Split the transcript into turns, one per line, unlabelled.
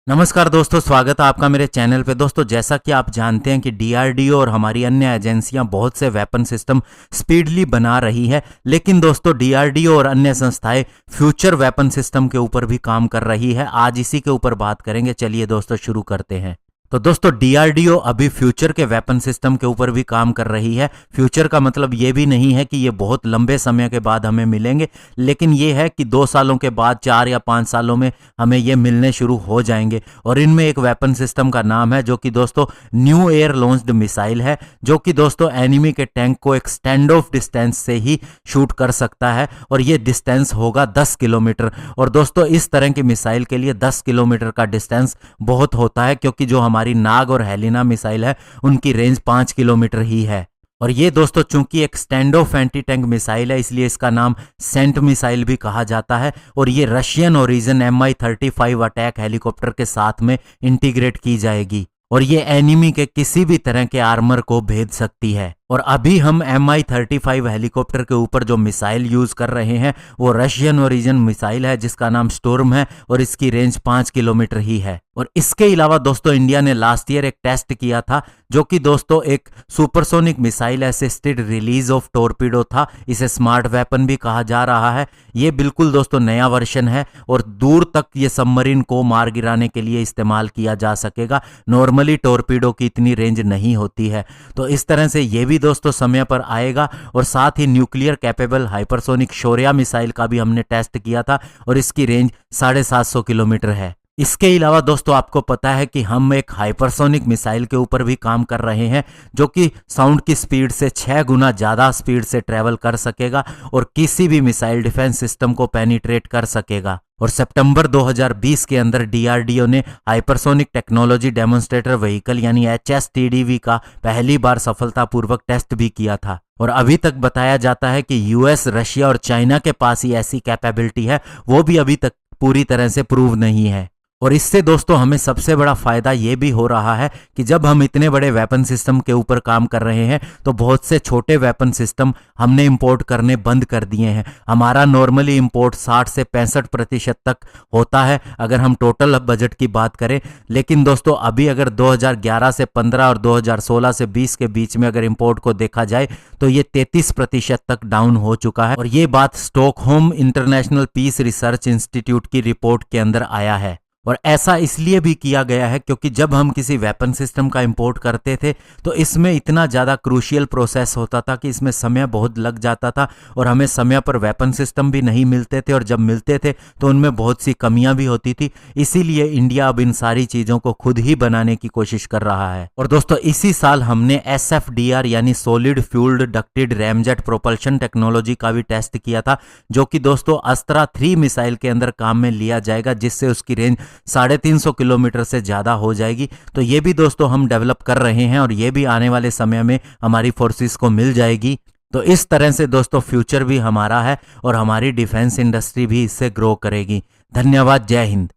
नमस्कार दोस्तों, स्वागत है आपका मेरे चैनल पे। दोस्तों, जैसा कि आप जानते हैं कि डीआरडीओ और हमारी अन्य एजेंसियां बहुत से वेपन सिस्टम स्पीडली बना रही है, लेकिन दोस्तों डीआरडीओ और अन्य संस्थाएं फ्यूचर वेपन सिस्टम के ऊपर भी काम कर रही है। आज इसी के ऊपर बात करेंगे। चलिए दोस्तों शुरू करते हैं। तो दोस्तों डीआरडीओ अभी फ्यूचर के वेपन सिस्टम के ऊपर भी काम कर रही है। फ्यूचर का मतलब ये भी नहीं है कि ये बहुत लंबे समय के बाद हमें मिलेंगे, लेकिन ये है कि 2 सालों के बाद, 4 या 5 सालों में हमें ये मिलने शुरू हो जाएंगे। और इनमें एक वेपन सिस्टम का नाम है जो कि दोस्तों न्यू एयर लॉन्च्ड मिसाइल है, जो कि दोस्तों एनिमी के टैंक को एक स्टैंड ऑफ डिस्टेंस से ही शूट कर सकता है, और ये डिस्टेंस होगा 10 किलोमीटर। और दोस्तों इस तरह की मिसाइल के लिए 10 किलोमीटर का डिस्टेंस बहुत होता है, क्योंकि जो हमारी नाग और हेलिना मिसाइल है उनकी रेंज 5 किलोमीटर ही है। और ये दोस्तों चूंकि एक stand of anti tank missile है, इसलिए इसका नाम सेंट मिसाइल भी कहा जाता है। और ये Russian origin Mi-35 attack helicopter के साथ में इंटीग्रेट की जाएगी, और ये एनिमी के किसी भी तरह के आर्मर को भेद सकती है। और अभी हम Mi-35 हेलीकॉप्टर के ऊपर जो मिसाइल यूज कर रहे हैं वो रशियन ओरिजिन मिसाइल है, जिसका नाम स्टॉर्म है, और इसकी रेंज 5 किलोमीटर ही है। और इसके अलावा दोस्तों इंडिया ने लास्ट ईयर एक टेस्ट किया था, जो कि दोस्तों एक supersonic missile assisted release of torpedo था। इसे स्मार्ट वेपन भी कहा जा रहा है। ये बिल्कुल दोस्तों नया वर्जन है, और दूर तक ये सबमरीन को मार गिराने के लिए इस्तेमाल किया जा सकेगा। नॉर्मली टॉर्पीडो की इतनी रेंज नहीं होती है, तो इस तरह से ये भी दोस्तों समय पर आएगा। और साथ ही न्यूक्लियर कैपेबल हाइपरसोनिक शौर्य मिसाइल का भी हमने टेस्ट किया था, और इसकी रेंज 750 किलोमीटर है। इसके अलावा दोस्तों आपको पता है कि हम एक हाइपरसोनिक मिसाइल के ऊपर भी काम कर रहे हैं, जो कि साउंड की स्पीड से 6 गुना ज़्यादा स्पीड से ट्रेवल कर सकेगा, और किसी भी मिसाइल डिफेंस सिस्टम को पेनिट्रेट कर सकेगा। और सितंबर 2020 के अंदर डीआरडीओ ने हाइपरसोनिक टेक्नोलॉजी डेमोन्स्ट्रेटर व्हीकल यानी HSTDV का पहली बार सफलतापूर्वक टेस्ट भी किया था। और अभी तक बताया जाता है कि यूएस, रशिया और चाइना के पास ही ऐसी कैपेबिलिटी है, वो भी अभी तक पूरी तरह से प्रूव नहीं है। और इससे दोस्तों हमें सबसे बड़ा फायदा ये भी हो रहा है कि जब हम इतने बड़े वेपन सिस्टम के ऊपर काम कर रहे हैं, तो बहुत से छोटे वेपन सिस्टम हमने इंपोर्ट करने बंद कर दिए हैं। हमारा नॉर्मली इंपोर्ट 60 से 65% तक होता है अगर हम टोटल बजट की बात करें। लेकिन दोस्तों अभी अगर 2011 से 15 और 2016 से 20 के बीच में अगर इंपोर्ट को देखा जाए, तो ये 33% तक डाउन हो चुका है। और ये बात Stockholm International Peace Research Institute की रिपोर्ट के अंदर आया है। और ऐसा इसलिए भी किया गया है क्योंकि जब हम किसी वेपन सिस्टम का इंपोर्ट करते थे, तो इसमें इतना ज़्यादा क्रूशियल प्रोसेस होता था कि इसमें समय बहुत लग जाता था, और हमें समय पर वेपन सिस्टम भी नहीं मिलते थे, और जब मिलते थे तो उनमें बहुत सी कमियां भी होती थी। इसीलिए इंडिया अब इन सारी चीज़ों को खुद ही बनाने की कोशिश कर रहा है। और दोस्तों इसी साल हमने SFDR यानी solid fuelled ducted ramjet propulsion technology का भी टेस्ट किया था, जो कि दोस्तों अस्त्रा 3 मिसाइल के अंदर काम में लिया जाएगा, जिससे उसकी रेंज 350 किलोमीटर से ज़्यादा हो जाएगी। तो ये भी दोस्तों हम डेवलप कर रहे हैं, और ये भी आने वाले समय में हमारी फोर्सेस को मिल जाएगी। तो इस तरह से दोस्तों फ्यूचर भी हमारा है, और हमारी डिफेंस इंडस्ट्री भी इससे ग्रो करेगी। धन्यवाद। जय हिंद।